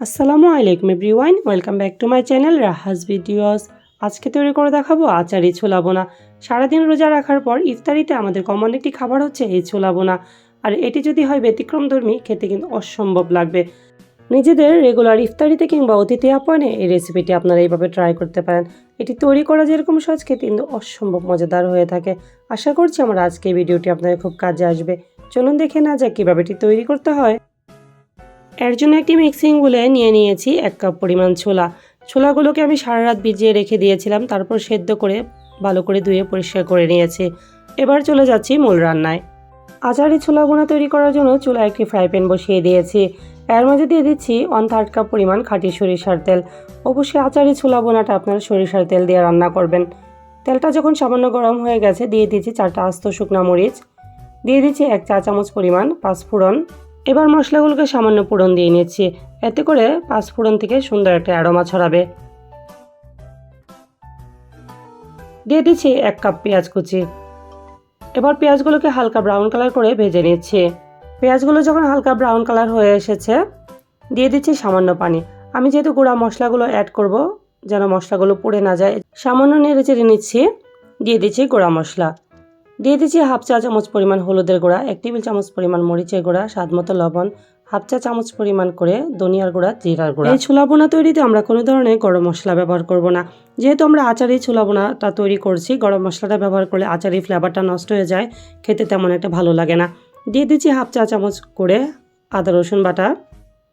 আসসালামু আলাইকুম everyone, welcome back to my channel Rahas videos. আজকে তৈরি করে দেখাবো আচারি ছোলা বোনা। সারাদিন রোজা রাখার পর ইফতারিতে আমাদের কমন একটি খাবার হচ্ছে এই ছোলা বোনা। আর এটি যদি হয় ব্যতিক্রমধর্মী, খেতে কিন্তু অসম্ভব লাগবে। নিজেদের রেগুলার ইফতারিতে কিংবা অতিথি আপ্যায়নে এই রেসিপিটি আপনারা এইভাবে ট্রাই করতে পারেন। এটি তৈরি করা যেরকম সহজ, খেতে কিন্তু অসম্ভব মজাদার হয়ে থাকে। আশা করছি আমার আজকে এই ভিডিওটি আপনাদের খুব কাজে আসবে। চলুন দেখে না যাক কীভাবে এটি তৈরি করতে হয়। এর জন্য একটি মিক্সিং বলে নিয়ে নিয়েছি 1 কাপ পরিমাণ ছোলা। ছোলাগুলোকে আমি সারা রাত ভিজিয়ে রেখে দিয়েছিলাম, তারপর সেদ্ধ করে ভালো করে ধুয়ে পরিষ্কার করে নিয়েছি। এবার চলে যাচ্ছি মূল রান্নায়। আচারি ছোলা বোনা তৈরি করার জন্য চুলায় একটি ফ্রাই প্যান বসিয়ে দিয়েছি। এর মধ্যে দিয়ে দিচ্ছি 1/3 কাপ পরিমাণ খাঁটি সরিষার তেল। অবশ্যই আচারি ছোলা বোনাটা আপনারা সরিষার তেল দিয়ে রান্না করবেন। তেলটা যখন সামান্য গরম হয়ে গেছে দিয়ে দিচ্ছি 4টা আস্ত শুকনা মরিচ, দিয়ে দিচ্ছি 1 চা চামচ পরিমাণ পাঁচফোড়ন। এবার মশলাগুলোকে সামান্য ফোড়ন দিয়ে নিচ্ছি, এতে করে পাঁচফোড়ন থেকে সুন্দর একটা অ্যারোমা ছড়াবে। দিয়ে দিচ্ছি 1 কাপ পেঁয়াজ কুচি। এবার পেঁয়াজগুলোকে হালকা ব্রাউন কালার করে ভেজে নিচ্ছি। পেঁয়াজগুলো যখন হালকা ব্রাউন কালার হয়ে এসেছে দিয়ে দিচ্ছি সামান্য পানি। আমি যেহেতু গুঁড়া মশলাগুলো অ্যাড করব, যেন মশলাগুলো পুড়ে না যায়, সামান্য নেড়ে চেড়ে নিচ্ছি। দিয়ে দিচ্ছি গুঁড়া মশলা, দিয়ে দিচ্ছি 1/2 চা চামচ পরিমাণ হলুদের গুঁড়া, 1 টেবিল চামচ পরিমাণ মরিচের গুঁড়া, স্বাদ মতো লবণ, 1/2 চা চামচ পরিমাণ করে ধনিয়ার গুঁড়া, জিরার গুঁড়া। এই ছোলা বোনা তৈরিতে আমরা কোনো ধরনের গরম মশলা ব্যবহার করব না। যেহেতু আমরা আচারি ছোলা বোনাটা তৈরি করছি, গরম মশলাটা ব্যবহার করলে আচারি ফ্লেভারটা নষ্ট হয়ে যায়, খেতে তেমন একটা ভালো লাগে না। দিয়ে দিচ্ছি 1/2 চা চামচ করে আদা রসুন বাটা।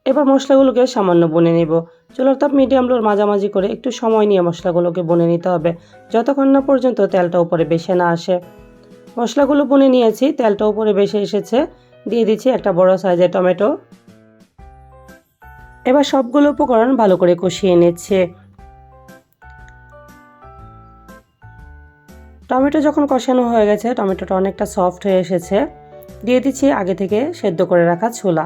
এবার মশলাগুলোকে সামান্য বনে নেব। চুলার তাপ মিডিয়াম লোর মাঝামাঝি করে একটু সময় নিয়ে মশলাগুলোকে বনে নিতে হবে, যতক্ষণ না পর্যন্ত তেলটা উপরে বেশি না আসে। মশলাগুলো বুনে নিয়েছি, তেলটা উপরে বেশি এসেছে। দিয়ে দিচ্ছি একটা বড় সাইজের টমেটো। এবার সবগুলো উপকরণ ভালো করে কষিয়ে নিচ্ছে। টমেটো যখন কষানো হয়ে গেছে, টমেটোটা অনেকটা সফট হয়ে এসেছে, দিয়ে দিচ্ছি আগে থেকে সেদ্ধ করে রাখা ছোলা।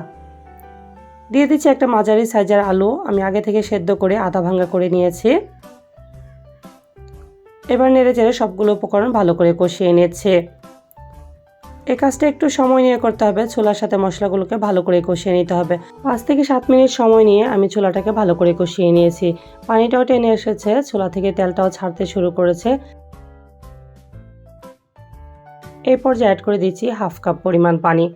দিয়ে দিচ্ছি একটা মাঝারি সাইজের আলু, আমি আগে থেকে সেদ্ধ করে আধা ভাঙা করে নিয়েছি। এবার নেড়ে চেড়ে সবগুলো উপকরণ ভালো করে কষিয়ে নিচ্ছে। এই কাজটা একটু সময় নিয়ে করতে হবে। ছোলার সাথে মশলাগুলোকে ভালো করে কষিয়ে নিতে হবে। 5 থেকে 7 মিনিট সময় নিয়ে আমি ছোলাটাকে ভালো করে কষিয়ে নিয়েছি। পানিটাও টেনে এসেছে, ছোলা থেকে তেলটাও ছাড়তে শুরু করেছে। এই পর্যায়ে অ্যাড করে দিচ্ছি 1/2 কাপ পরিমাণ পানি।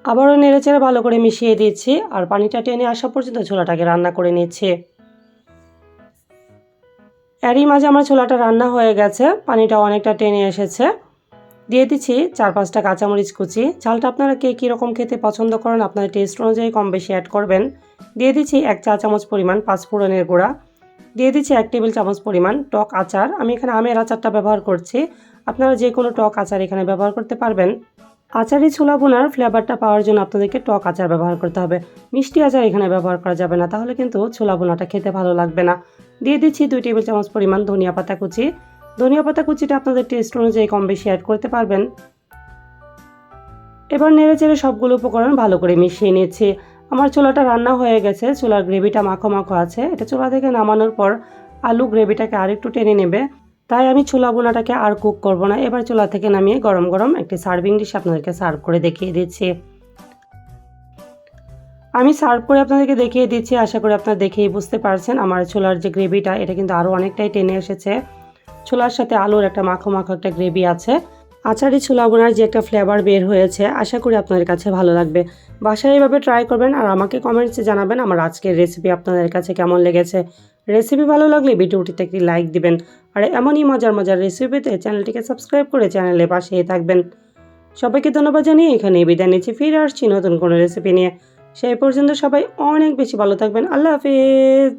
আবারও নেড়েচেড়ে ভালো করে মিশিয়ে দিচ্ছি, আর পানিটা টেনে আসা পর্যন্ত ছোলাটাকে রান্না করে নিচ্ছি। এরই মাঝে আমার ছোলাটা রান্না হয়ে গেছে, পানিটা অনেকটা টেনে এসেছে। দিয়ে দিচ্ছি 4-5টা কাঁচামরিচ কুচি। ঝালটা আপনারা কে কীরকম খেতে পছন্দ করেন আপনাদের টেস্ট অনুযায়ী কম বেশি অ্যাড করবেন। দিয়ে দিচ্ছি 1 চা চামচ পরিমাণ পাঁচফোড়নের গুঁড়া। দিয়ে দিচ্ছি 1 টেবিল চামচ পরিমাণ টক আচার। আমি এখানে আমের আচারটা ব্যবহার করছি, আপনারা যে কোনো টক আচার এখানে ব্যবহার করতে পারবেন। আচারি ছোলা বোনার ফ্লেভারটা পাওয়ার জন্য আপনাদেরকে টক আচার ব্যবহার করতে হবে, মিষ্টি আচার এখানে ব্যবহার করা যাবে না, তাহলে কিন্তু ছোলা বোনাটা খেতে ভালো লাগবে না। দিয়ে দিচ্ছি 2 টেবিল চামচ পরিমাণ ধনিয়া পাতা কুচি। ধনিয়া পাতা কুচিটা আপনাদের টেস্ট অনুযায়ী কম বেশি অ্যাড করতে পারবেন। এবার নেড়ে চেড়ে সবগুলো উপকরণ ভালো করে মিশিয়ে নিচ্ছি। আমার ছোলাটা রান্না হয়ে গেছে, ছোলার গ্রেভিটা মাখো মাখো আছে। এটা চুলা থেকে নামানোর পর আলু গ্রেভিটাকে আর একটু টেনে নেবে, তাই আমি ছোলা বোনাটাকে আর কুক করব না। এবার চুলা থেকে নামিয়ে গরম গরম একটি সার্ভিং ডিশ আপনাদেরকে সার্ভ করে দেখিয়ে দিচ্ছি। আমি সার্ভ করে আপনাদেরকে দেখিয়ে দিচ্ছি, আশা করি আপনারা দেখেই বুঝতে পারছেন আমার ছোলার যে গ্রেভিটা, এটা কিন্তু আরও অনেকটাই টেনে এসেছে। ছোলার সাথে আলুর একটা মাখো মাখো একটা গ্রেভি আছে। আচারি ছোলা বোনার যে একটা ফ্লেভার বের হয়েছে, আশা করি আপনাদের কাছে ভালো লাগবে। বাসায় এইভাবে ট্রাই করবেন আর আমাকে কমেন্টসে জানাবেন আমার আজকের রেসিপি আপনাদের কাছে কেমন লেগেছে। রেসিপি ভালো লাগলে ভিডিওটিতে একটি লাইক দিবেন, আর এমনই মজার মজার রেসিপিতে চ্যানেলটিকে সাবস্ক্রাইব করে চ্যানেলের পাশেই থাকবেন। সবাইকে ধন্যবাদ জানিয়ে এখানেই বিদায় নিচ্ছি, ফিরে আসছি নতুন কোনো রেসিপি নিয়ে। সেই পর্যন্ত সবাই অনেক বেশি ভালো থাকবেন। আল্লাহ হাফিজ।